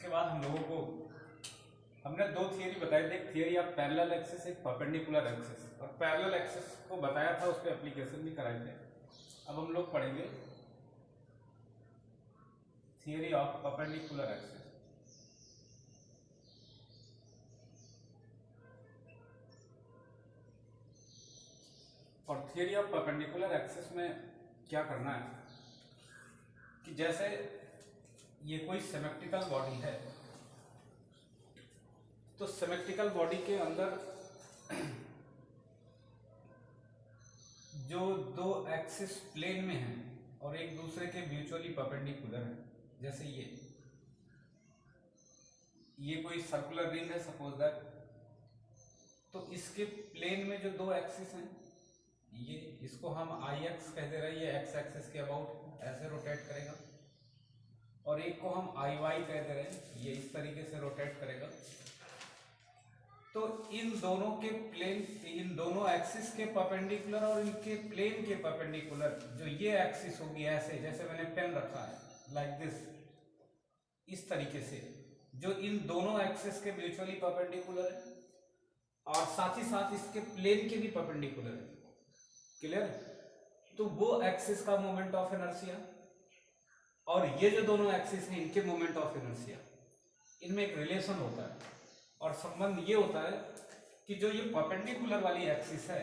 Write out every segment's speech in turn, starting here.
इसके बाद हम लोगों को हमने दो थियरी बताई थी, एक थियरी ऑफ पैरेलल एक्सिस, एक परपेंडिकुलर एक्सिस। और पैरेलल एक्सिस को बताया था, उस पर एप्लीकेशन भी कराए थे। अब हम लोग पढ़ेंगे थियरी ऑफ परपेंडिकुलर एक्सिस। और थियरी ऑफ परपेंडिकुलर एक्सिस में क्या करना है कि जैसे ये कोई सिमेट्रिकल बॉडी है, तो सिमेट्रिकल बॉडी के अंदर जो दो एक्सिस प्लेन में हैं और एक दूसरे के म्यूचुअली परपेंडिकुलर हैं, जैसे ये कोई सर्कुलर रिंग है सपोज दैट, तो इसके प्लेन में जो दो एक्सिस हैं, ये इसको हम आई एक्स कह दे रहे हैं, ये एक्स एक्सिस के अबाउट ऐसे रोटेट करेगा, और एक को हम आई वाई कह दे रहे हैं, ये इस तरीके से रोटेट करेगा। तो इन दोनों के प्लेन, इन दोनों एक्सिस के परपेंडिकुलर और इनके प्लेन के परपेंडिकुलर जो ये एक्सिस होगी, ऐसे जैसे मैंने पेन रखा है लाइक दिस, इस तरीके से, जो इन दोनों एक्सिस के म्यूचुअली परपेंडिकुलर है और साथ ही साथ इसके प्लेन के भी परपेंडिकुलर है। क्लियर? तो वो एक्सिस का मोमेंट ऑफ इनर्शिया और ये जो दोनों एक्सिस हैं इनके मोमेंट ऑफ इनर्शिया, इनमें एक रिलेशन होता है और संबंध ये होता है कि जो ये परपेंडिकुलर वाली एक्सिस है,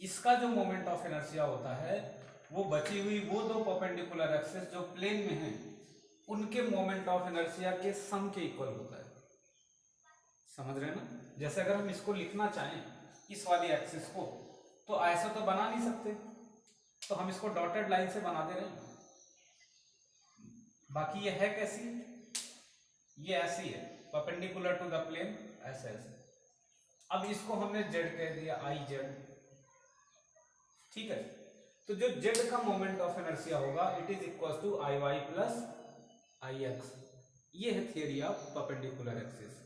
इसका जो मोमेंट ऑफ इनर्शिया होता है वो बची हुई वो दो परपेंडिकुलर एक्सिस जो प्लेन में हैं उनके मोमेंट ऑफ इनर्शिया के सम के इक्वल होता है। समझ रहे हैं ना? जैसे अगर हम इसको लिखना चाहें, इस वाली एक्सिस को, तो ऐसा तो बना नहीं सकते, तो हम इसको डॉटेड लाइन से बना दे रहे हैं। बाकी ये है कैसी, ये ऐसी है, परपेंडिकुलर टू द प्लेन, ऐसे ऐसे। अब इसको हमने z कह दिया, आई जेड, ठीक है। तो जो z का मोमेंट ऑफ इनर्शिया होगा it is equal to I Y plus I X. ये है theory of perpendicular axis.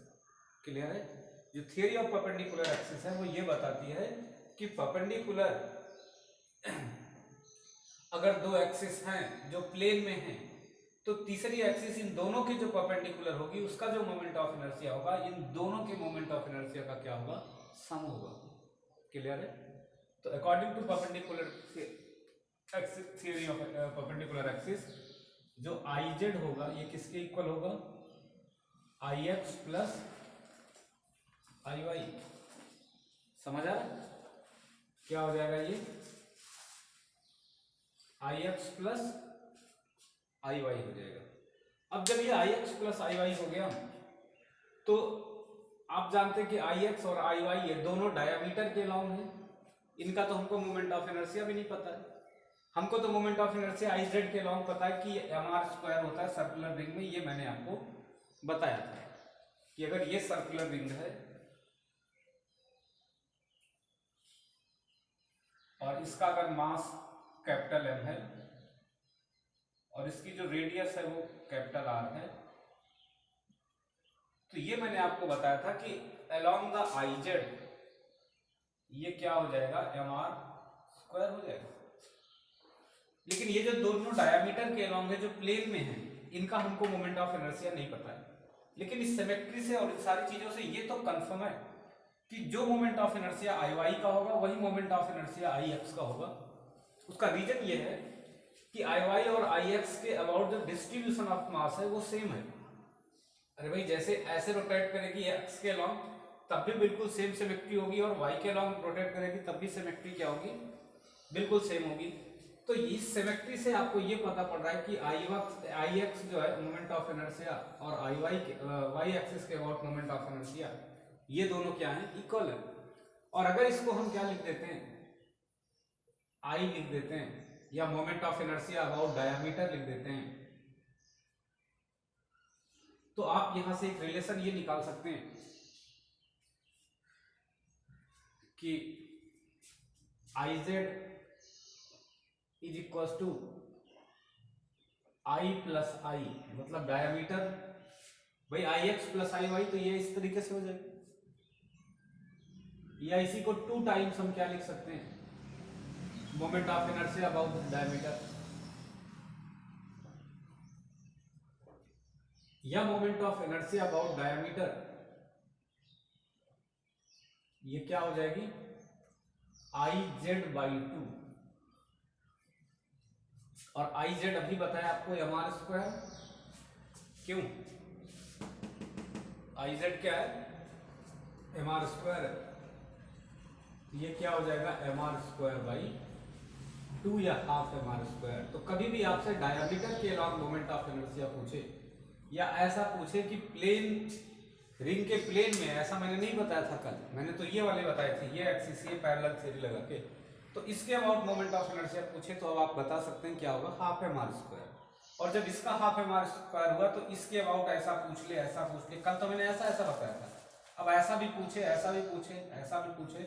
Clear है? जो थियरी ऑफ परपेंडिकुलर एक्सिस है वो ये बताती है कि परपेंडिकुलर अगर दो एक्सिस हैं जो प्लेन में हैं, तो तीसरी एक्सिस इन दोनों की जो परपेंडिकुलर होगी उसका जो मोमेंट ऑफ इनर्शिया होगा इन दोनों के मोमेंट ऑफ इनर्शिया का क्या होगा, सम होगा। क्लियर है? तो according to perpendicular axis, theory of perpendicular axis, जो आई जेड होगा ये किसके इक्वल होगा, I X plus I Y. समझ आ रहा है? क्या हो जाएगा ये, I X plus I Y हो जाएगा। अब जब ये I X plus I Y हो गया, तो आप जानते हैं कि आई एक्स और आई वाई ये दोनों डायामीटर के लॉन्ग हैं, इनका तो हमको मोमेंट ऑफ इनर्शिया भी नहीं पता है। हमको तो moment of inertia I Z के लॉन्ग पता है कि एम आर स्क्वायर होता है सर्कुलर रिंग में, ये मैंने आपको बताया था कि अगर ये सर्कुलर रिंग है और इसका अगर मास कैपिटल एम है और इसकी जो रेडियस है वो कैपिटल आर है, तो ये मैंने आपको बताया था कि अलोंग द आई जेड ये क्या हो जाएगा, एम आर स्क्वायर हो जाएगा। लेकिन ये जो दोनों डायमीटर के अलोंग है जो प्लेन में है, इनका हमको मोमेंट ऑफ इनर्शिया नहीं पता है। लेकिन इस सिमेट्री से और इन सारी चीजों से ये तो कंफर्म है कि जो moment of inertia I Y का होगा वही moment of inertia I X का होगा। उसका रीजन ये है कि आई वाई और आई एक्स के अबाउट जो डिस्ट्रीब्यूशन ऑफ मास है वो सेम है। अरे भाई, जैसे ऐसे रोटेट करेगी एक्स के लॉन्ग तब भी बिल्कुल सेम सिमेट्री होगी, और वाई के लॉन्ग रोटेट करेगी तब भी सिमेट्री क्या होगी, बिल्कुल सेम होगी। तो इस सिमेट्री से आपको ये पता पड़ रहा है कि आई एक्स जो है मोमेंट ऑफ इनर्शिया और आई वाई वाई एक्सिस के अबाउट मोमेंट ऑफ इनर्शिया ये दोनों क्या है, इक्वल है। और अगर इसको हम क्या लिख देते हैं, आई लिख देते हैं, या moment of inertia about diameter लिख देते हैं, तो आप यहां से एक रिलेशन ये निकाल सकते हैं कि I Z is equal to I plus I, मतलब डायमीटर, भाई I X plus I Y, तो ये इस तरीके से हो जाएगा। या इसी को 2 टाइम्स हम क्या लिख सकते हैं, moment of inertia about diameter. या moment of inertia about diameter, ये क्या हो जाएगी IZ/2, और IZ अभी बताया आपको mr², क्यों IZ क्या है mr², ये क्या हो जाएगा mr²/2 या हाफ mr²। तो कभी भी आपसे डायमीटर के अलॉन्ग मोमेंट ऑफ इनर्शिया पूछे या ऐसा पूछे कि प्लेन रिंग के प्लेन में, ऐसा मैंने नहीं बताया था कल, मैंने तो ये वाले बताए थे, ये एक्सिस ये पैरेलल थ्योरी लगा के, तो इसके अबाउट मोमेंट ऑफ इनर्शिया पूछे तो अब आप बता सकते हैं क्या होगा हाफ mr²। और जब इसका हाफ mr² हुआ तो इसके अबाउट ऐसा पूछ ले, ऐसा पूछ ले, कल तो मैंने ऐसा ऐसा बताया था, अब ऐसा भी पूछे, ऐसा भी पूछे, ऐसा भी पूछे,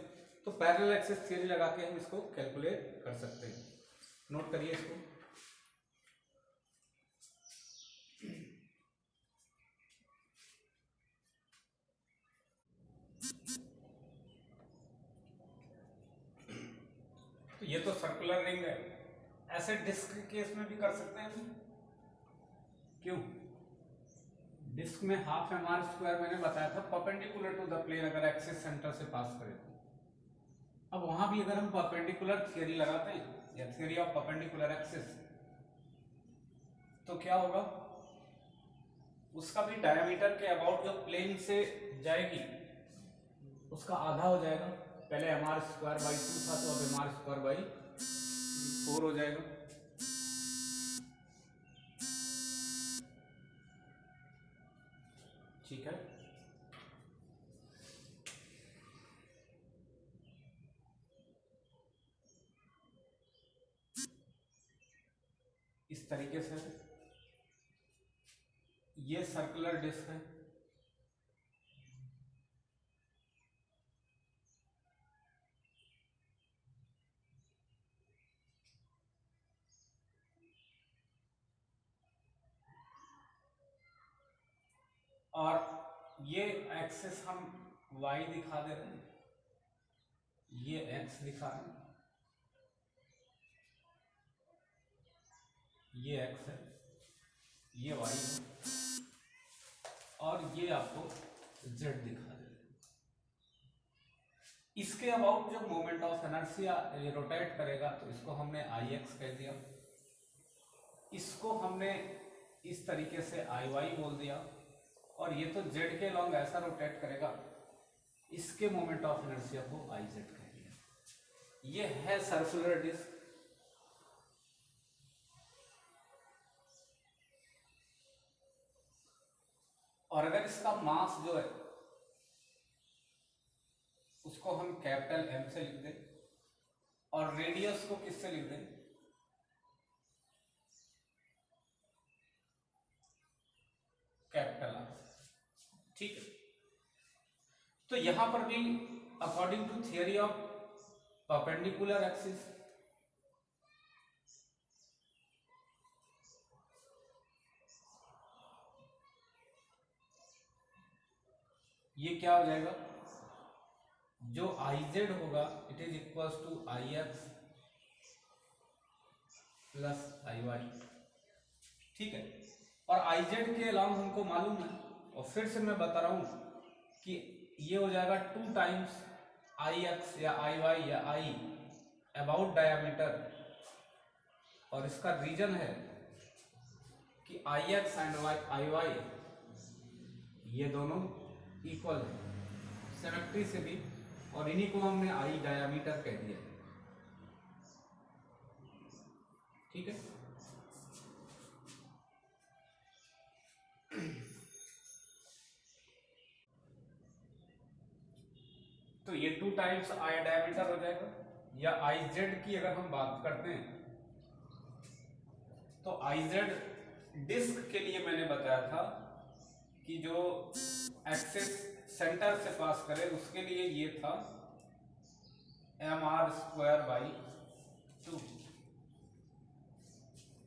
तो पैरेलल एक्सिस थ्योरी लगा के हम इसको कैलकुलेट कर सकते हैं। नोट करिए इसको। तो ये तो सर्कुलर रिंग है, ऐसे डिस्क के केस में भी कर सकते हैं, क्यों डिस्क में हाफ mr² मैंने बताया था परपेंडिकुलर टू द प्लेन, अगर एक्सिस सेंटर से पास करे तो। अब वहां भी अगर हम परपेंडिकुलर थ्योरी लगाते हैं या थ्योरी ऑफ परपेंडिकुलर एक्सिस, तो क्या होगा उसका भी डायमीटर के अबाउट जो प्लेन से जाएगी उसका आधा हो जाएगा, पहले mr²/2 था तो अब mr²/4 हो जाएगा। ठीक है, इस तरीके से ये सर्कुलर डिस्क है, और ये एक्सिस हम y दिखा दे रहे हैं, ये x दिखा रहे हैं, ये x है, ये y है, और ये आपको z दिखा दे रहे हैं। इसके अबाउट जो मोमेंट ऑफ इनर्शिया ये रोटेट करेगा तो इसको हमने Ix कह दिया, इसको हमने इस तरीके से Iy बोल दिया, और ये तो z के लॉन्ग ऐसा रोटेट करेगा, इसके मोमेंट ऑफ इनर्शिया को Iz कह दिया। ये है सर्कुलर डिस्क। और अगर इसका मास जो है उसको हम कैपिटल M से लिख दें और रेडियस को किससे लिख दें, कैपिटल R। ठीक है, तो यहां पर भी according to theory of perpendicular axis ये क्या हो जाएगा, जो Iz होगा it is equals to Ix plus Iy। ठीक है, और Iz के अलावा हमको मालूम है, और फिर से मैं बता रहा हूं कि ये हो जाएगा 2 टाइम्स Ix या Iy या I अबाउट डायमीटर, और इसका रीजन है कि Ix एंड Iy ये दोनों इक्वल है सिमेट्री से भी, और इन्हीं को हमने I डायमीटर कह दिया। ठीक है, तो ये 2 टाइम्स I डायमीटर हो जाएगा। या Iz की अगर हम बात करते हैं तो Iz डिस्क के लिए मैंने बताया था कि जो एक्सिस सेंटर से पास करे उसके लिए ये था mr²/2,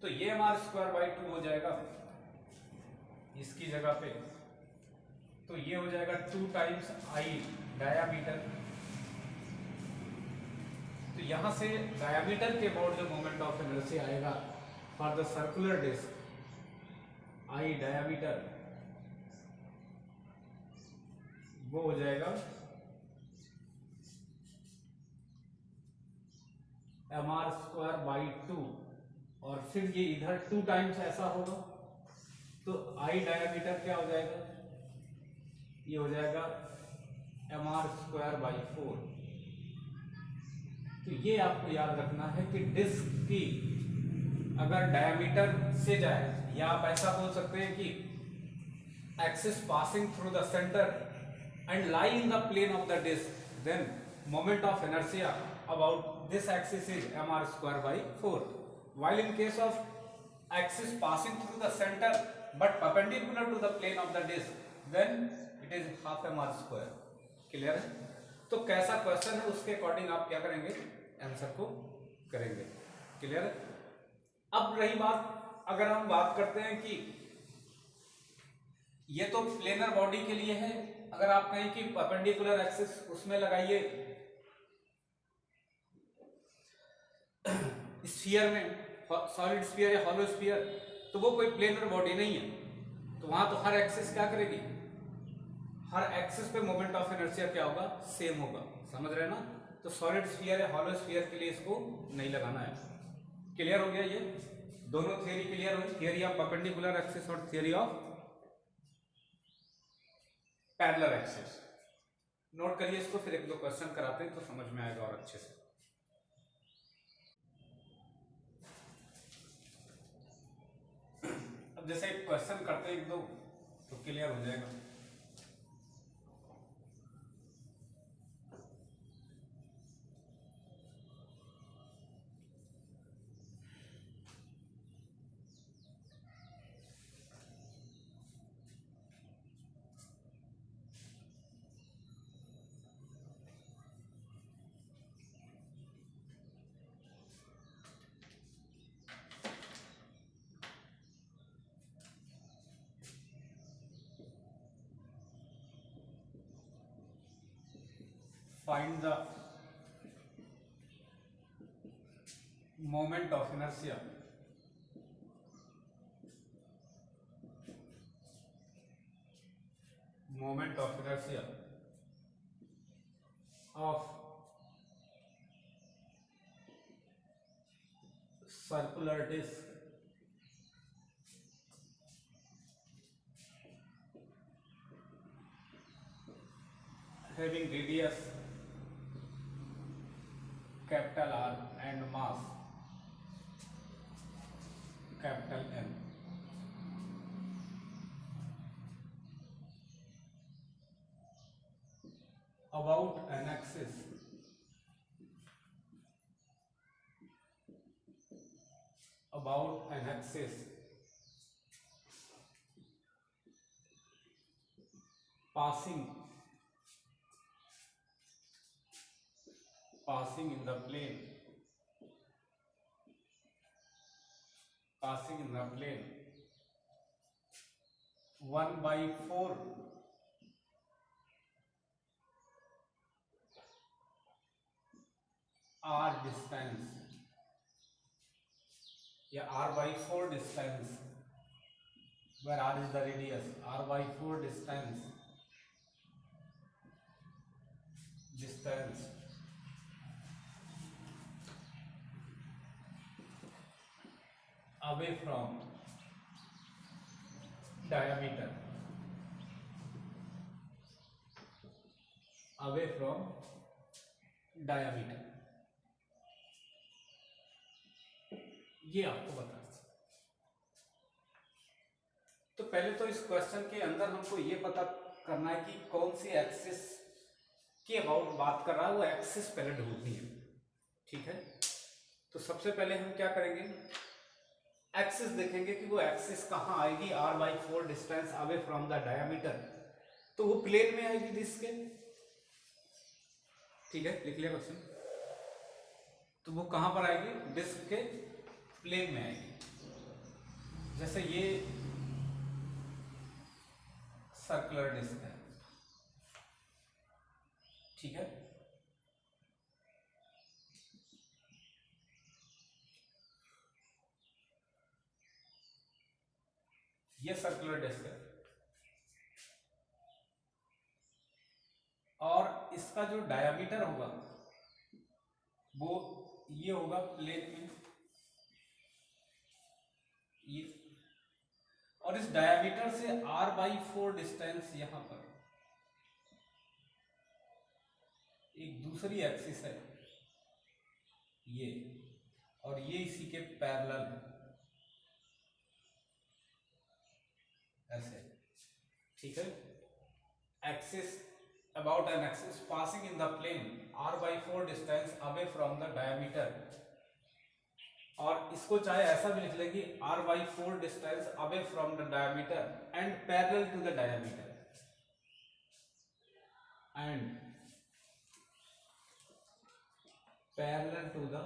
तो ये mr²/2 हो जाएगा इसकी जगह पे, तो ये हो जाएगा 2 टाइम्स I डायमीटर। तो यहां से डायमीटर के अबाउट जो मोमेंट ऑफ इनर्शिया आएगा for the circular disc I diameter वो हो जाएगा mr²/2, और फिर ये इधर 2 टाइम्स ऐसा होगा, तो आई डायमीटर क्या हो जाएगा, ये हो जाएगा mr²/4। तो ये आपको याद रखना है कि डिस्क की अगर डायमीटर से जाए, या आप ऐसा बोल सकते हैं कि axis passing through the centre and lie in the plane of the disc, then moment of inertia about this axis is mr²/4, while in case of axis passing through the center but perpendicular to the plane of the disk, then it is half mr²। Clear है? तो कैसा question है उसके according आप क्या करेंगे, answer को करेंगे। क्लियर है? अब रही बात, अगर हम बात करते हैं कि ये तो प्लेनर बॉडी के लिए है, अगर आप कहें कि परपेंडिकुलर एक्सिस उसमें लगाइए स्फीयर में, सॉलिड स्फीयर या हॉलो स्फीयर, तो वो कोई प्लेनर बॉडी नहीं है, तो वहां तो हर एक्सिस क्या करेगी, हर एक्सिस पे मोमेंट ऑफ इनर्शिया क्या होगा, सेम होगा। समझ रहे हैं ना? तो सॉलिड स्फीयर या हॉलो स्फीयर के लिए इसको नहीं लगाना है। क्लियर हो गया? ये दोनों थियरी क्लियर हुई, थियरी ऑफ परपेंडिकुलर एक्सिस और theory of parallel axis. Note करिए इसको, फिर एक दो क्वेश्चन कराते हैं तो समझ में आएगा और अच्छे से। अब जैसे एक क्वेश्चन करते हैं एक दो तो क्लियर हो जाएगा। Find the moment of inertia of circular disc having radius capital R and mass capital M about an axis passing in the plane 1/4 r distance या r/4 distance, where r is the radius, r/4 distance away from diameter, ये आपको बता। तो पहले तो इस question के अंदर हमको ये पता करना है कि कौन सी एक्सिस के अबाउट बात कर रहा है, वो एक्सिस पहले ढूंढनी है। ठीक है? तो सबसे पहले हम क्या करेंगे, एक्सिस देखेंगे कि वो एक्सिस कहाँ आएगी, r/4 distance away from the diameter, तो वो प्लेन में आएगी डिस्क के। ठीक है, लिख लिया क्वेश्चन? तो वो कहां पर आएगी, डिस्क के प्लेन में आएगी। जैसे ये सर्कुलर डिस्क है, ठीक है, ये सर्कुलर डिस्क है। इसका जो डायामीटर होगा वो ये होगा प्लेन में ये, और इस डायामीटर से r/4 डिस्टेंस यहां पर एक दूसरी एक्सिस है ये, और ये इसी के पैरेलल है ऐसे, ठीक है। Axis about an axis passing in the plane r/4 distance away from the diameter, और इसको चाहे ऐसा भी लिख लेंगे r/4 distance away from the diameter and parallel to the diameter, and parallel to the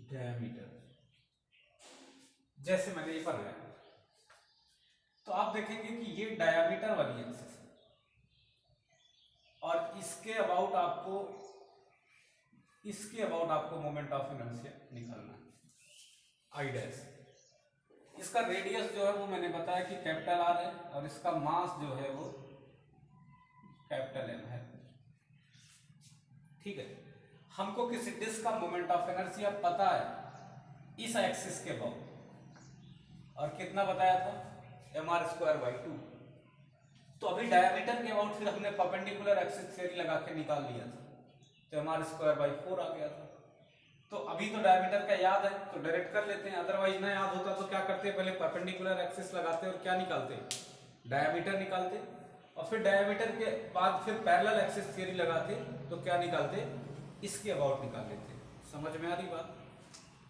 diameter, जैसे मैंने ये पढ़ा है। तो आप देखेंगे कि ये डायामीटर वाली एक्सिस है और इसके अबाउट आपको मोमेंट ऑफ इनर्शिया निकालना है, आई डैश। इसका रेडियस जो है वो मैंने बताया कि कैपिटल आर है, और इसका मास जो है वो कैपिटल एम है, ठीक है। हमको किसी डिस्क का मोमेंट ऑफ इनर्शिया पता है इस एक्सिस के अबाउट, और कितना बताया था, mr²/2। तो अभी डायमीटर के अबाउट फिर हमने परपेंडिकुलर एक्सिस थ्योरी लगा के निकाल लिया था, तो mr²/4 आ गया था। तो अभी तो डायमीटर का याद है तो डायरेक्ट कर लेते हैं, अदरवाइज ना याद होता तो क्या करते हैं, पहले परपेंडिकुलर एक्सिस लगाते और क्या निकालते, डायमीटर निकालते, और फिर डायमीटर के बाद फिर पैरेलल एक्सिस थ्योरी लगाते तो क्या निकालते, इसके अबाउट निकाल लेते। समझ में आ रही बात?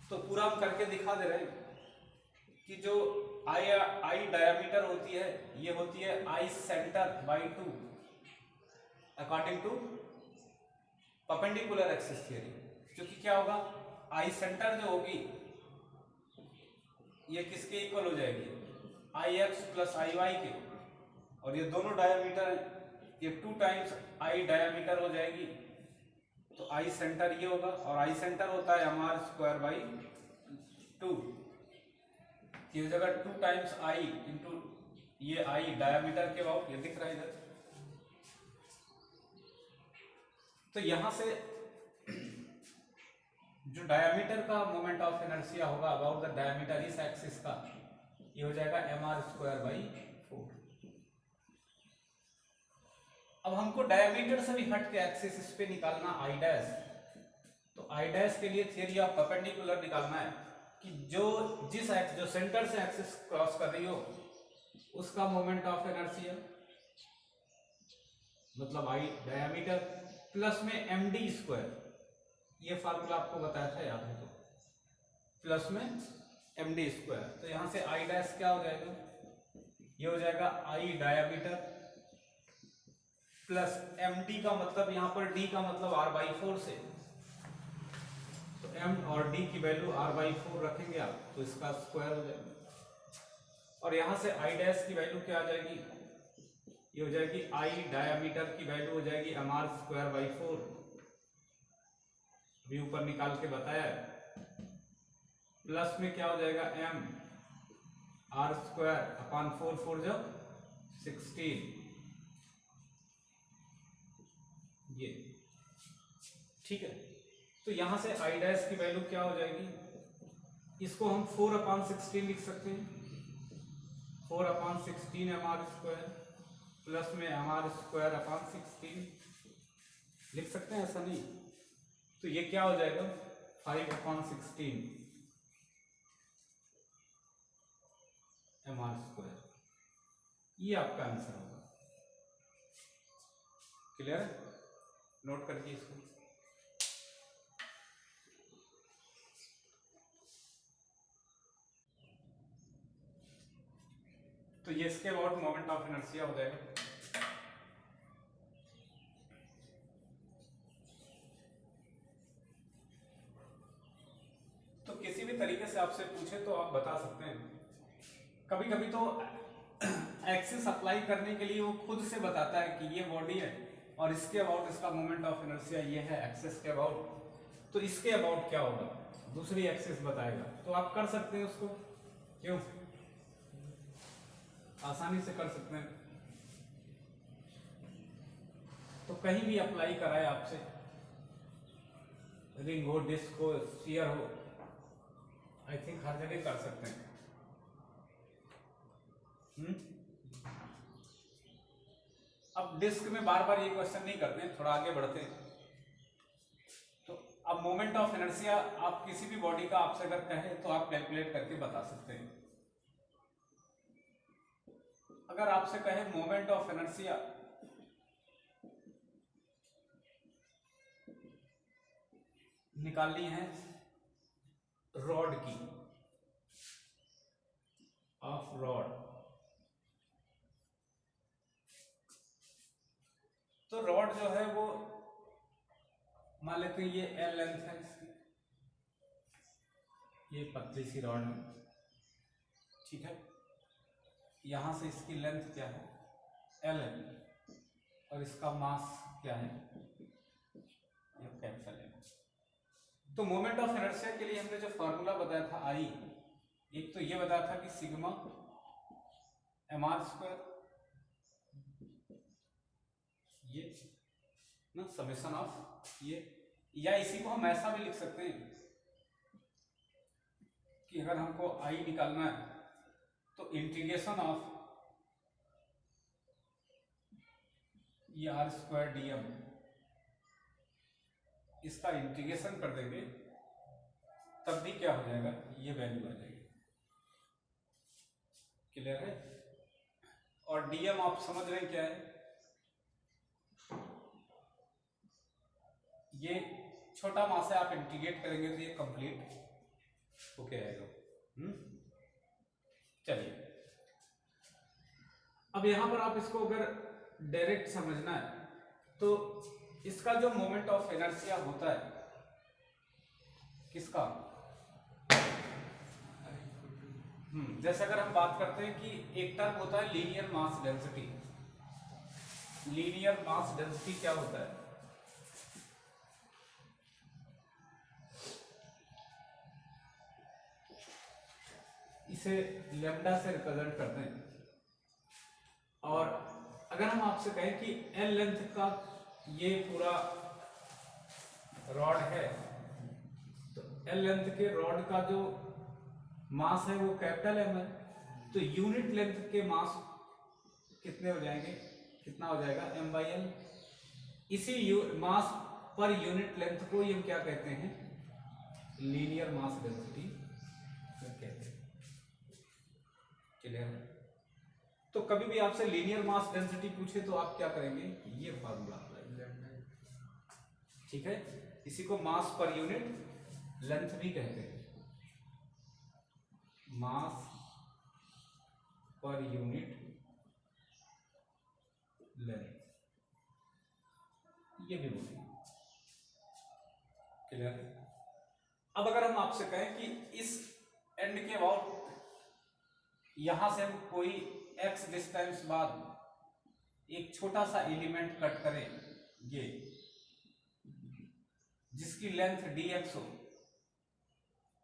तो पूरा हम करके दिखा दे रहे हैं कि जो आई डायमीटर होती है ये होती है I centre according to perpendicular axis theory, क्योंकि क्या होगा, आई सेंटर जो होगी ये किसके इक्वल हो जाएगी, IX + IY के, और ये दोनों डायमीटर ये 2 टाइम्स आई डायमीटर हो जाएगी, तो आई सेंटर ये होगा, और आई सेंटर होता है mr²/2, ये जगह 2 टाइम्स आई इंटू ये आई डायमीटर के अबाउट, ये दिख रहा है इधर। तो यहां से जो डायमीटर का मोमेंट ऑफ इनर्शिया होगा अबाउट द डायमीटर इस एक्सिस का, ये हो जाएगा mr²/4। अब हमको डायमीटर से भी हट के एक्सिस इस पे निकालना आई डैश, तो आई डैश के लिए थियरी ऑफ परपेंडिकुलर निकालना है कि जो सेंटर से एक्सिस क्रॉस कर रही हो उसका मोमेंट ऑफ इनर्शिया मतलब आई डायमीटर प्लस में md², ये फार्मूला आपको बताया था याद है तो, प्लस में md²। तो यहां से आई डैश क्या हो जाएगा, ये हो जाएगा आई डायमीटर प्लस md का मतलब यहां पर d का मतलब r/4 से, तो m और d की वैल्यू r/4 रखेंगे आप तो इसका स्क्वायर हो जाएगा, और यहां से i डैश की वैल्यू क्या आ जाएगी, ये हो जाएगी i डायमीटर की वैल्यू हो जाएगी mr²/4, अभी ऊपर निकाल के बताया है, प्लस में क्या हो जाएगा m r²/4, 4 जो 16, ये ठीक है। तो यहां से आई डैश की वैल्यू क्या हो जाएगी, इसको हम 4/16 लिख सकते हैं, 4/16 mr² प्लस में mr²/16 लिख सकते हैं, ऐसा नहीं, तो ये क्या हो जाएगा 5/16 mr², ये आपका आंसर होगा। क्लियर है? नोट करके इसको। तो ये इसके अबाउट मोमेंट ऑफ इनर्शिया हो जाएगा। तो किसी भी तरीके से आपसे पूछे तो आप बता सकते हैं। कभी कभी तो एक्सिस अप्लाई करने के लिए वो खुद से बताता है कि ये बॉडी है और इसके अबाउट इसका मोमेंट ऑफ इनर्शिया ये है एक्सिस के अबाउट, तो इसके अबाउट क्या होगा दूसरी एक्सिस बताएगा, तो आप कर सकते हैं उसको, क्यों आसानी से कर सकते हैं। तो कहीं भी अप्लाई कराए आपसे, रिंग हो, डिस्क हो, स्फीयर हो, आई थिंक हर जगह कर सकते हैं। अब डिस्क में बार बार ये क्वेश्चन नहीं करते हैं, थोड़ा आगे बढ़ते हैं। तो अब मोमेंट ऑफ इनर्शिया आप किसी भी बॉडी का आपसे अगर कहे तो आप कैलकुलेट करके बता सकते हैं। अगर आपसे कहे मोमेंट ऑफ इनर्शिया निकालनी है रॉड की, ऑफ रॉड, तो रॉड जो है वो मान लेते हैं ये एल लेंथ है इसकी, ये पतली सी रॉड है, ठीक है। यहां से इसकी लेंथ क्या है, एल है, और इसका मास क्या है, ये कैपिटल है। तो मोमेंट ऑफ इनर्शिया के लिए हमने जो फॉर्मूला बताया था आई, एक तो ये बताया था कि सिग्मा mr स्क्वायर, ये ना समेशन ऑफ ये, या इसी को हम ऐसा भी लिख सकते हैं कि अगर हमको आई निकालना है तो इंटीग्रेशन ऑफ ये आर स्क्वायर डी एम, इसका इंटीग्रेशन कर देंगे तब भी क्या हो जाएगा, ये वैल्यू आ जाएगी। क्लियर है? और डीएम आप समझ रहे हैं क्या है, ये छोटा मास है, आप इंटीग्रेट करेंगे तो ये कंप्लीट होके आएगा। चलिए, अब यहां पर आप इसको अगर डायरेक्ट समझना है तो इसका जो मोमेंट ऑफ इनर्शिया होता है किसका, जैसे अगर हम बात करते हैं कि एक टर्म होता है linear mass density. Linear mass density क्या होता है, इसे लैम्डा से रिप्रेजेंट करते हैं। और अगर हम आपसे कहें कि एल लेंथ का ये पूरा रॉड है, तो एल लेंथ के रॉड का जो मास है वो कैपिटल एम है, तो यूनिट लेंथ के मास कितने हो जाएंगे, कितना हो जाएगा, एम बाई एल। इसी मास पर यूनिट लेंथ को हम क्या कहते हैं, लीनियर मास डेंसिटी कहते हैं। क्लियर है? तो कभी भी आपसे लीनियर मास डेंसिटी पूछे तो आप क्या करेंगे, ये फार्मूला अप्लाई करेंगे, ठीक है। इसी को मास पर यूनिट लेंथ भी कहते हैं, मास पर यूनिट लेंथ, ये भी बोलेंगे। क्लियर है? अब अगर हम आपसे कहें कि इस एंड के अबाउट यहां से हम कोई x डिस्टेंस बाद एक छोटा सा एलिमेंट कट करें, ये जिसकी लेंथ dx हो,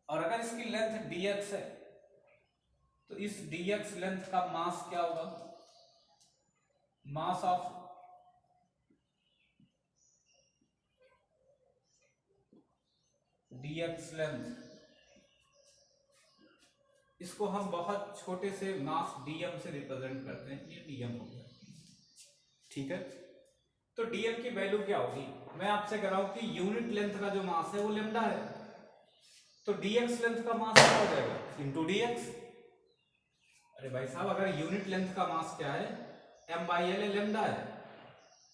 और अगर इसकी लेंथ dx है तो इस dx लेंथ का मास क्या होगा, मास ऑफ dx लेंथ, इसको हम बहुत छोटे से मास dm से रिप्रेजेंट करते हैं, ये dm हो गया, ठीक है। तो dm की वैल्यू क्या होगी, मैं आपसे कह रहा हूं कि यूनिट लेंथ का जो मास है वो लेम्डा है, तो dx लेंथ का मास क्या हो जाएगा, इंटू dx। अरे भाई साहब, अगर यूनिट लेंथ का मास क्या है, m बाई एल लेम्डा है,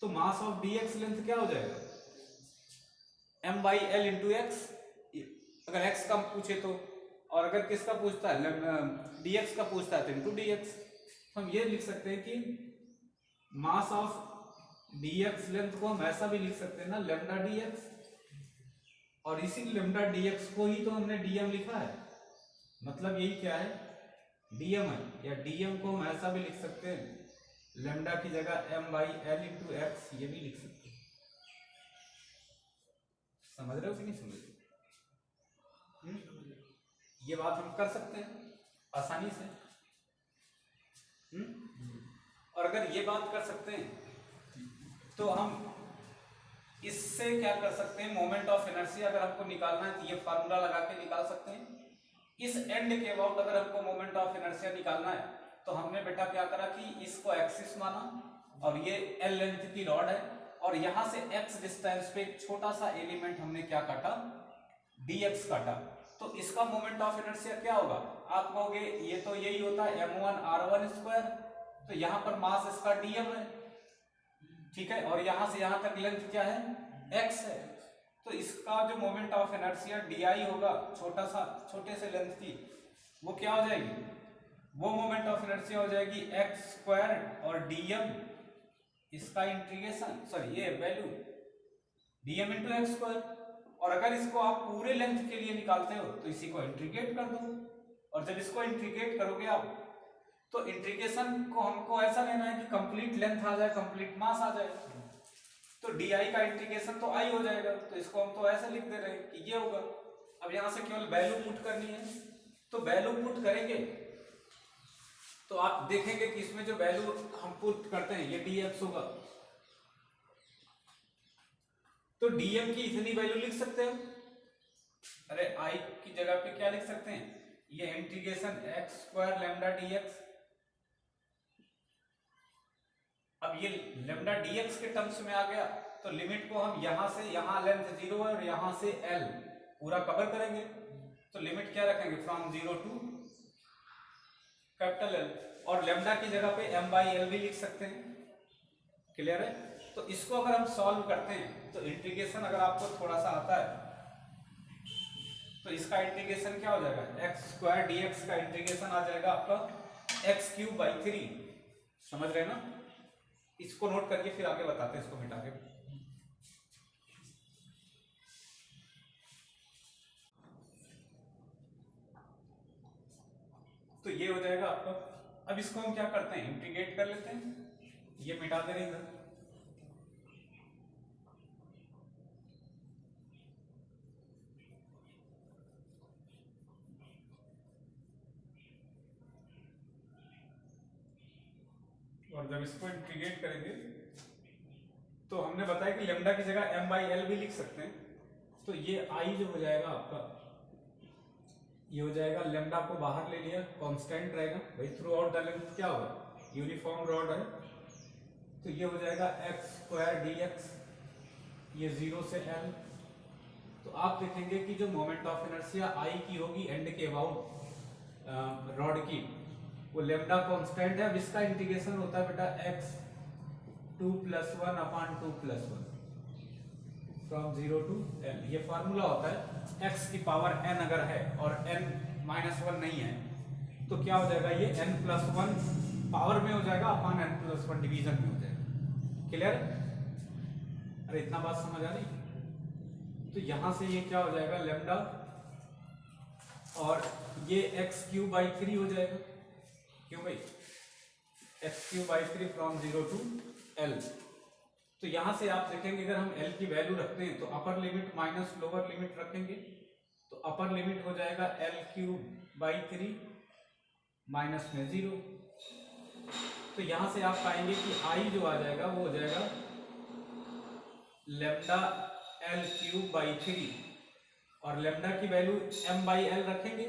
तो मास ऑफ dx लेंथ क्या हो जाएगा, m by L into x, अगर x का पूछे तो, और अगर किसका पूछता है, dx का पूछता है तो इंटू dx। तो हम ये लिख सकते हैं कि मास ऑफ dx लेंथ को हम ऐसा भी लिख सकते हैं ना, लेम्डा dx, और इसी लेम्डा dx को ही तो हमने dm लिखा है, मतलब यही क्या है, dm है, या dm को हम ऐसा भी लिख सकते हैं, लेम्डा की जगह m by L into x, ये भी लिख सकते हैं। समझ रहे हो कि नहीं समझ रहे? ये बात हम कर सकते हैं आसानी से। और अगर ये बात कर सकते हैं तो हम इससे क्या कर सकते हैं, मोमेंट ऑफ इनर्शिया अगर हमको निकालना है तो ये फार्मूला लगा के निकाल सकते हैं। इस एंड के अबाउट अगर हमको मोमेंट ऑफ इनर्शिया निकालना है तो हमने बेटा क्या करा कि इसको एक्सिस माना और ये एल लेंथ की रॉड है और यहां से एक्स डिस्टेंस पे एक छोटा सा एलिमेंट हमने क्या काटा, dx काटा। तो इसका मोमेंट ऑफ इनर्शिया क्या होगा, आप कहोगे ये तो यही होता है m1r1², तो यहां पर मास इसका dm है, ठीक है, और यहां से यहां तक लेंथ क्या है, x है। तो इसका जो मोमेंट ऑफ इनर्शिया di होगा छोटे से लेंथ की, वो क्या हो जाएगी, वो मोमेंट ऑफ इनर्शिया हो जाएगी x² और dm इसका इंटीग्रेशन, सॉरी ये वैल्यू dm इंटू x²। और अगर इसको आप पूरे लेंथ के लिए निकालते हो तो इसी को इंटीग्रेट कर दो, और जब इसको इंटीग्रेट करोगे आप तो इंटीग्रेशन को हमको ऐसा लेना है कि कंप्लीट लेंथ आ जाए, कंप्लीट मास आ जाए। तो di का इंटीग्रेशन तो i हो जाएगा, तो इसको हम तो ऐसे लिख दे रहे हैं कि ये होगा। अब यहां से केवल वैल्यू पुट करनी है, तो वैल्यू पुट करेंगे तो आप देखेंगे कि इसमें जो वैल्यू हम पुट करते हैं ये dx होगा। तो dm की इतनी वैल्यू लिख सकते हो, अरे i की जगह पे क्या लिख सकते हैं, ये इंटीग्रेशन x² लैम्डा dx। अब ये लैम्डा dx के टर्म्स में आ गया तो लिमिट को हम यहां से यहां लेंथ 0 है और यहां से l पूरा कवर करेंगे, तो लिमिट क्या रखेंगे, फ्रॉम 0 टू कैपिटल L, और लैम्डा की जगह पे m/l भी लिख सकते हैं। क्लियर है। तो इसको अगर हम सॉल्व करते हैं तो इंटीग्रेशन अगर आपको थोड़ा सा आता है तो इसका इंटीग्रेशन क्या हो जाएगा, x² dx का इंटीग्रेशन आ जाएगा आपका x³/3। समझ रहे हैं ना, इसको नोट करके फिर आगे बताते हैं इसको मिटा के। तो ये हो जाएगा आपका। अब इसको हम क्या करते हैं, इंटीग्रेट कर लेते हैं, ये मिटा दे रहे इधर। और जब इसको इंटीग्रेट करेंगे तो हमने बताया कि लेम्डा की जगह m/l भी लिख सकते हैं। तो ये i जो हो जाएगा आपका, ये हो जाएगा, लेम्डा को बाहर ले लिया, कांस्टेंट रहेगा भाई, थ्रू आउट द लेंथ क्या होगा, यूनिफॉर्म रॉड है, तो ये हो जाएगा x² dx, ये 0 से l। तो आप देखेंगे कि जो मोमेंट ऑफ इनर्शिया i की होगी एंड के अबाउट रॉड की, वो लेम्डा कांस्टेंट है। अब इसका इंटीग्रेशन होता है बेटा x2 + 1 / 2 + 1 फ्रॉम 0 टू l। ये फार्मूला होता है x की पावर n अगर है और n-1 नहीं है तो क्या हो जाएगा, ये n+1 पावर में हो जाएगा अपॉन n+1 डिवीजन में हो जाएगा। क्लियर। अरे इतना बात समझ आ रही। तो यहां से ये क्या हो जाएगा, लेम्डा, और ये x³/3 हो जाएगा, क्यों भाई, x³/3 फ्रॉम 0 टू l। तो यहां से आप देखेंगे अगर हम l की वैल्यू रखते हैं तो upper limit minus lower limit रखेंगे, तो अपर लिमिट हो जाएगा l³/3 माइनस में 0। तो यहां से आप पाएंगे कि i जो आ जाएगा वो हो जाएगा लेम्डा l³/3, और लेम्डा की वैल्यू m/l रखेंगे।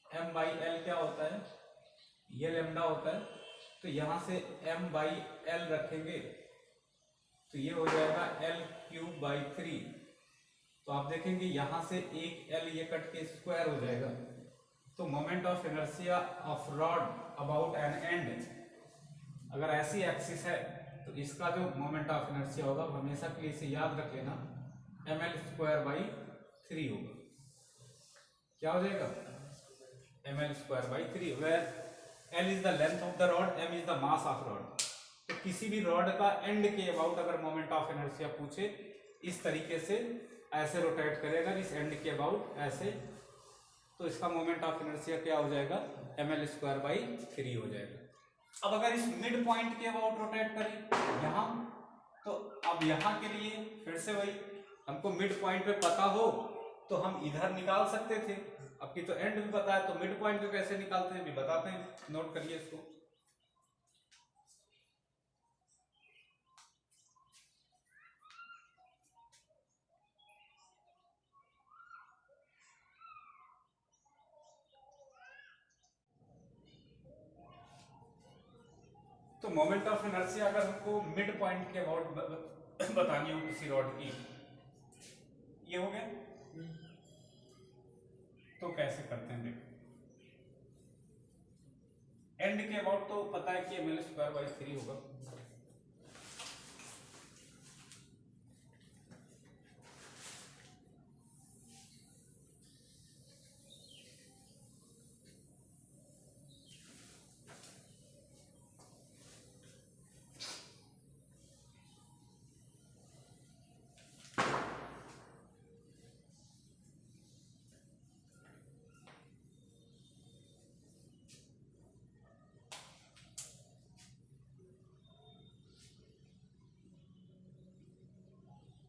m/l क्या होता है, ये लेम्डा होता है, तो यहां से m/l रखेंगे तो ये हो जाएगा l³/3। तो आप देखेंगे यहां से एक l ये कट के स्क्वायर हो जाएगा। तो moment of inertia of rod about an and, अगर ऐसी एक्सिस है तो इसका जो मोमेंट ऑफ इनर्शिया होगा हमेशा के लिए इसे याद रख लेना, ml²/3 होगा। क्या हो जाएगा, ml²/3, where l is the length of the rod, m is the mass of rod. तो किसी भी रॉड का एंड के अबाउट अगर मोमेंट ऑफ इनर्शिया पूछे, इस तरीके से ऐसे रोटेट करेगा, इस एंड के अबाउट ऐसे, तो इसका मोमेंट ऑफ इनर्शिया क्या हो जाएगा, ml²/3 हो जाएगा। अब अगर इस मिड पॉइंट के अबाउट रोटेट करें यहां, तो अब यहां के लिए फिर से वही, हमको मिड पॉइंट पे पता हो तो हम इधर निकाल सकते थे, अब की तो एंड भी पता है, तो मिड पॉइंट पे कैसे निकालते हैं भी बताते हैं, नोट करिए इसको। मोमेंट ऑफ इनर्शिया अगर हमको मिड पॉइंट के अबाउट बतानी हो किसी रॉड की, ये हो गया, तो कैसे करते हैं देखो। एंड के अबाउट तो पता है कि ml²/3 होगा,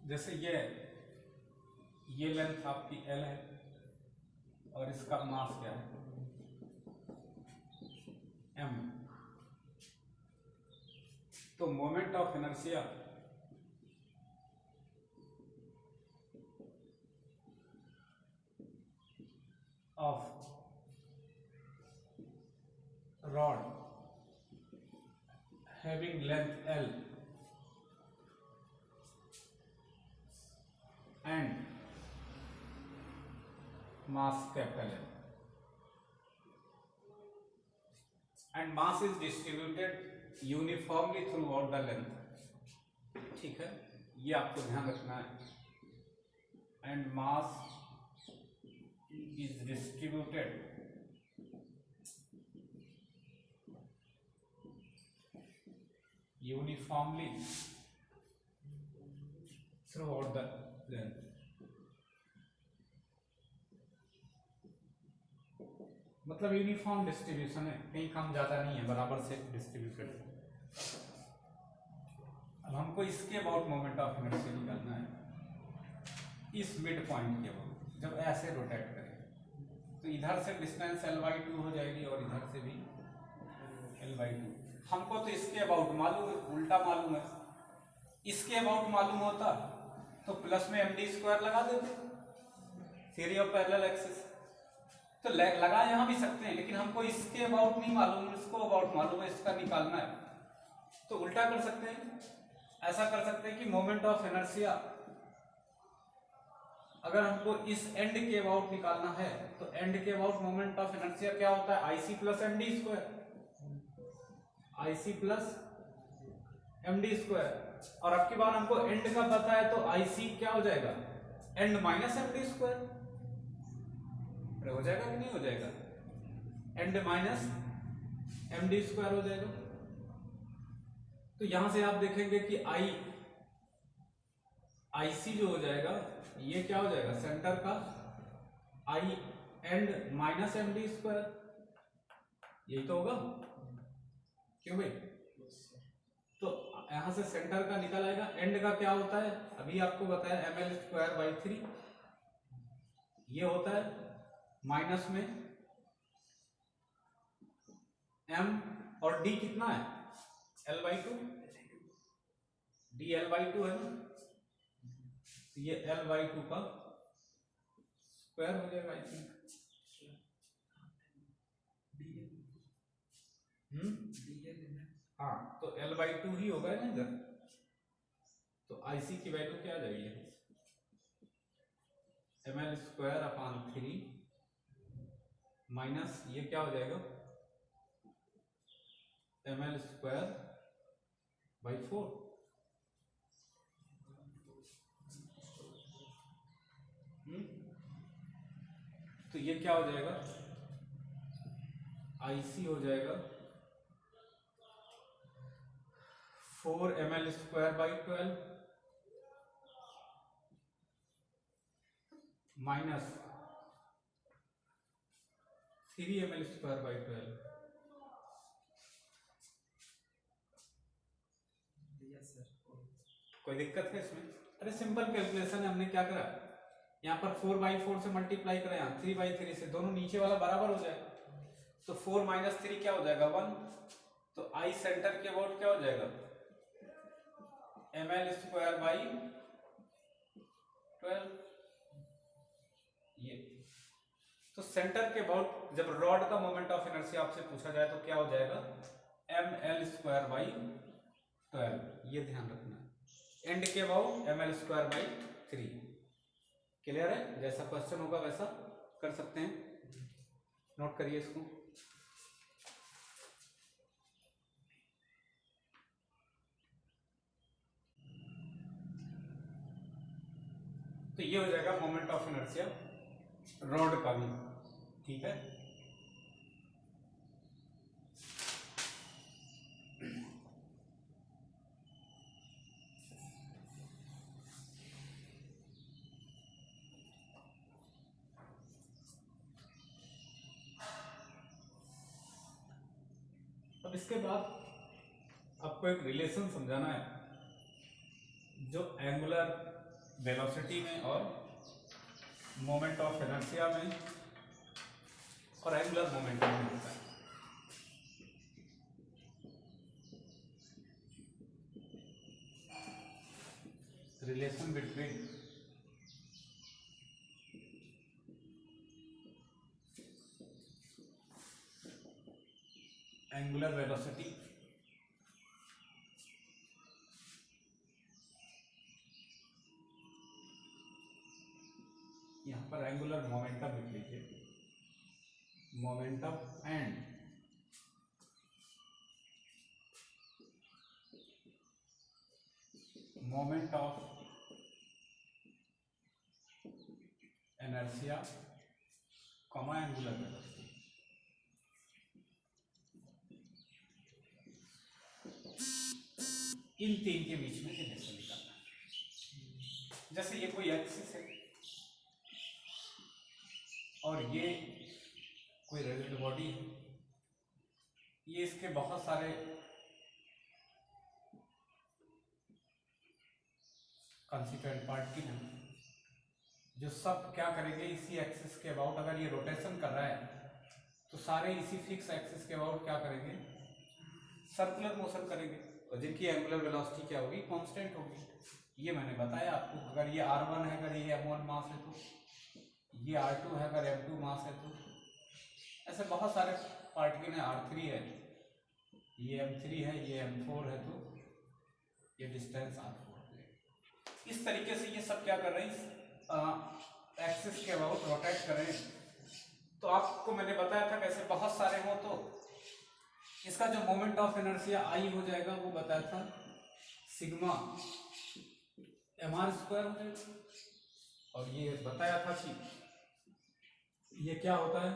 जैसे ये लेंथ आपकी L है और इसका मास क्या है M, तो moment of inertia of rod having length L and mass capital N, and mass is distributed uniformly throughout the length, ठीक है, ये आपको ध्यान रखना है, and mass is distributed uniformly throughout the length, मतलब यूनिफॉर्म डिस्ट्रीब्यूशन है, कहीं कम ज्यादा नहीं है, बराबर से डिस्ट्रीब्यूटेड है। अब हमको इसके अबाउट मोमेंट ऑफ इनर्शिया निकालना है, इस मिड पॉइंट के अबाउट जब ऐसे रोटेट करें तो इधर से डिस्टेंस L/2 हो जाएगी और इधर से भी L/2। हमको तो इसके अबाउट मालूम है, उल्टा मालूम है, इसके अबाउट मालूम होता तो प्लस में md² लगा देते, थ्योरी ऑफ पैरेलल एक्सिस, तो लगा यहां भी सकते हैं, लेकिन हमको इसके अबाउट नहीं मालूम, इसको अबाउट मालूम है, इसका निकालना है, तो उल्टा कर सकते हैं, ऐसा कर सकते हैं कि मोमेंट ऑफ इनर्शिया अगर हमको इस एंड के अबाउट निकालना है तो एंड के अबाउट मोमेंट ऑफ इनर्शिया क्या होता है, IC + md², IC + md², और अब की बार हमको एंड का पता है तो IC क्या हो जाएगा, एंड माइनस md², हो जाएगा कि नहीं हो जाएगा, एंड माइनस md² हो जाएगा। तो यहां से आप देखेंगे कि IC जो हो जाएगा ये क्या हो जाएगा, सेंटर का I एंड माइनस md², यही तो होगा, क्यों भाई, तो यहां से सेंटर का निकल आएगा, एंड का क्या होता है अभी आपको बताया ml²/3, ये होता है माइनस में m और d कितना है L/2, d L/2 है ना, तो ये L/2 का स्क्वायर हो जाएगा, आई थिंक हाँ, तो L/2 ही होगा ना इधर, तो IC की वैल्यू क्या आ जाएगी, ml²/3 माइनस ये क्या हो जाएगा ml²/4, तो ये क्या हो जाएगा, IC हो जाएगा 4 ml²/12 माइनस 3 ml²/12। कोई दिक्कत है इसमें, अरे सिंपल कैलकुलेशन है, हमने क्या करा, यहाँ पर 4/4 से मल्टीप्लाई करें, यहाँ 3/3 से, दोनों नीचे वाला बराबर हो जाएगा, तो 4 - 3 क्या हो जाएगा 1, तो I सेंटर के अबाउट क्या हो जाएगा ml²/12, ये तो सेंटर के अबाउट जब रॉड का मोमेंट ऑफ इनर्शिया आपसे पूछा जाए तो क्या हो जाएगा ml²/12, ये ध्यान रखना है। एंड के अबाउट ml²/3। क्लियर है? जैसा क्वेश्चन होगा वैसा कर सकते हैं, नोट करिए इसको। तो ये हो जाएगा मोमेंट ऑफ इनर्शिया रॉड का भी, ठीक है। अब इसके बाद आपको एक रिलेशन समझाना है जो एंगुलर वेलोसिटी में और मोमेंट ऑफ इनर्शिया में और एंगुलर मोमेंटम में होता है। रिलेशन बिटवीन एंगुलर वेलोसिटी यहां पर एंगुलर मोमेंटम लिख लीजिए, momentum and moment of inertia comma angular velocity. इन तीन के बीच में रिलेशन निकालना है। जैसे ये कोई एक्सिस है और ये कोई रिजिड बॉडी है, ये इसके बहुत सारे कंस्टिट्यूएंट पार्टिकल हैं जो सब क्या करेंगे, इसी एक्सिस के अबाउट, अगर ये रोटेशन कर रहा है तो सारे इसी फिक्स एक्सिस के अबाउट क्या करेंगे, सर्कुलर मोशन करेंगे, और जिनकी एंगुलर वेलोसिटी क्या होगी, कांस्टेंट होगी। ये मैंने बताया आपको। अगर ये r1 है, अगर ये m1 मास है, तो ये r2 है, अगर m2 मास है, तो ऐसे बहुत सारे पार्टिकल हैं। r3 है, ये m3 है, ये m4 है, तो ये डिस्टेंस r4 है। इस तरीके से ये सब क्या कर रहे हैं, एक्सिस के अबाउट रोटेट कर रहे हैं। तो आपको मैंने बताया था कैसे बहुत सारे हो तो इसका जो मोमेंट ऑफ इनर्शिया आई हो जाएगा वो बताया था सिग्मा mr² हो जाएगा। और ये बताया था कि ये क्या होता है,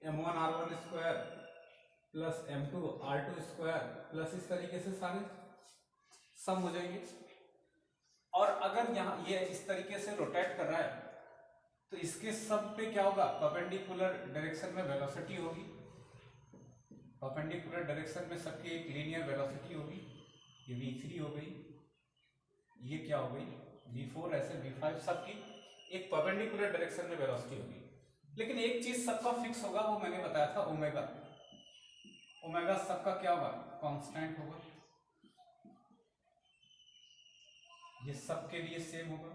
m1r1² प्लस m2r2² प्लस इस तरीके से सारे सम हो जाएंगे। और अगर यहाँ ये इस तरीके से रोटेट कर रहा है तो इसके सब पे क्या होगा, परपेंडिकुलर डायरेक्शन में वेलोसिटी होगी। परपेंडिकुलर डायरेक्शन में सबकी एक लीनियर वेलोसिटी होगी। ये v3 हो गई, ये क्या हो गई v4, ऐसे v5, सबकी एक परपेंडिकुलर डायरेक्शन में वेलोसिटी होगी। लेकिन एक चीज सबका फिक्स होगा, वो मैंने बताया था ओमेगा। ओमेगा सबका क्या होगा, कांस्टेंट होगा। ये सबके लिए सेम होगा।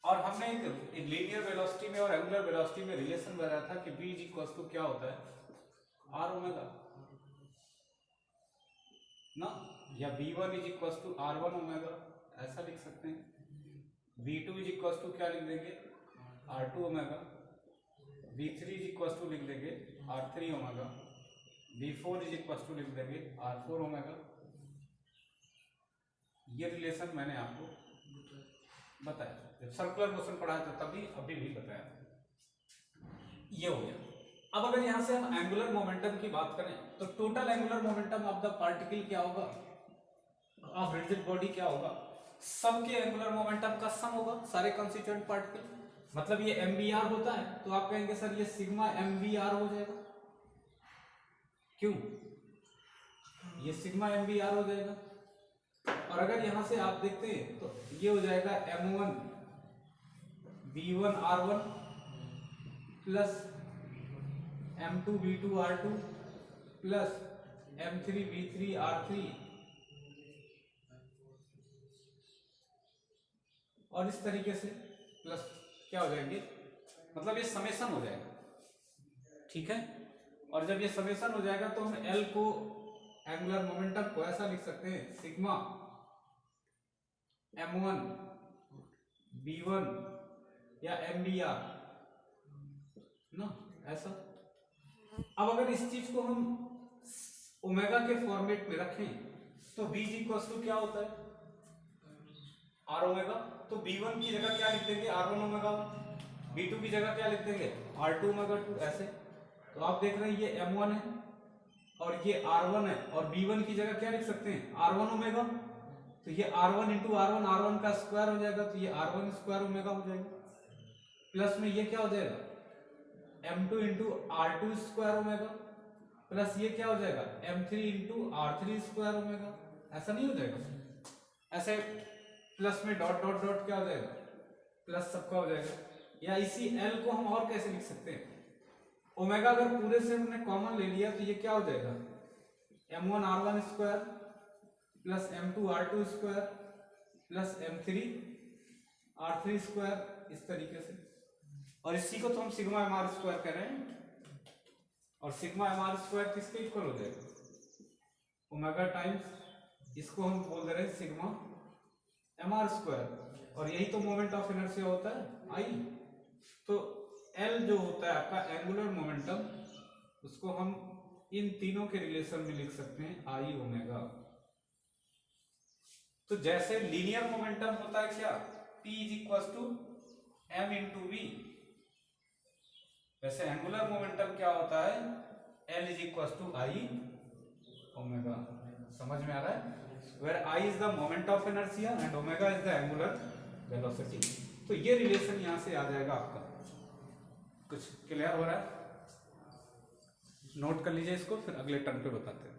और हमने एक लीनियर वेलोसिटी में और एंगुलर वेलोसिटी में रिलेशन बताया था कि v = क्या होता है, r ओमेगा ना, या v1 = r1 ओमेगा, ऐसा लिख सकते हैं। v2 = क्या लिख देंगे, r2 ओमेगा। v3 = लिख देंगे r3 ओमेगा। v4 = लिख देंगे r4 ओमेगा। ये रिलेशन मैंने आपको बताया, जब सर्कुलर मोशन पढ़ाया था तभी, अभी भी बताया। ये हो गया। अब अगर यहां से हम एंगुलर मोमेंटम की बात करें तो total angular momentum of the particle क्या होगा, ऑफ रिजिड बॉडी क्या होगा, सबके एंगुलर मोमेंटम का सम होगा, सारे कंस्टिट्यूएंट पार्टिकल। मतलब ये mvr होता है तो आप कहेंगे सर ये सिग्मा mvr हो जाएगा। क्यों, ये सिग्मा mvr हो जाएगा। और अगर यहां से आप देखते हैं तो ये हो जाएगा m1 v1 r1 plus m2 v2 r2 plus m3 v3 r3, और इस तरीके से प्लस क्या हो जाएंगे, मतलब ये समेशन हो जाएगा, ठीक है। और जब ये समेशन हो जाएगा तो हम L को एंगुलर मोमेंटम को ऐसा लिख सकते हैं सिग्मा m1 b1 या mbr ना, ऐसा। अब अगर इस चीज को हम ओमेगा के फॉर्मेट में रखें तो b इक्वल्स टू क्या होता है r ओमेगा, तो b1 की जगह क्या लिख देंगे r1 ओमेगा, b2 की जगह क्या लिख देंगे r2 ओमेगा 2, ऐसे। तो आप देख रहे हैं ये m1 है और ये r1 है, और b1 की जगह क्या लिख सकते हैं r1 ओमेगा, तो ये r1 इंटू r1 का स्क्वायर हो जाएगा, तो ये r1 स्क्वायर ओमेगा हो जाएगा, प्लस में ये क्या हो जाएगा m2 into r2 square omega, plus ये क्या हो जाएगा m3 into r3 square omega, ऐसा नहीं हो जाएगा, ऐसे प्लस में डॉट डॉट डॉट क्या हो जाएगा प्लस सबका हो जाएगा। या इसी L को हम और कैसे लिख सकते हैं, ओमेगा अगर पूरे से हमने कॉमन ले लिया तो ये क्या हो जाएगा m1 r1 square plus m2 r2 square plus m3 r3 square, इस तरीके से। और इसी को तो हम सिग्मा mr स्क्वायर कह रहे हैं, और सिग्मा mr स्क्वायर किसके इक्वल हो जाएगा ओमेगा टाइम्स, इसको हम बोल दे रहे हैं सिग्मा mr स्क्वायर, और यही तो मोमेंट ऑफ इनर्शिया होता है I। तो L जो होता है आपका एंगुलर मोमेंटम, उसको हम इन तीनों के रिलेशन में लिख सकते हैं I ओमेगा। तो जैसे लीनियर मोमेंटम होता है क्या P is equal to m into V, वैसे एंगुलर मोमेंटम क्या होता है L is equal to I omega. समझ में आ रहा है, where I is the moment of inertia and omega is the angular velocity। तो ये रिलेशन यहां से आ जाएगा आपका। कुछ क्लियर हो रहा है, नोट कर लीजिए इसको, फिर अगले टर्म पे बताते हैं।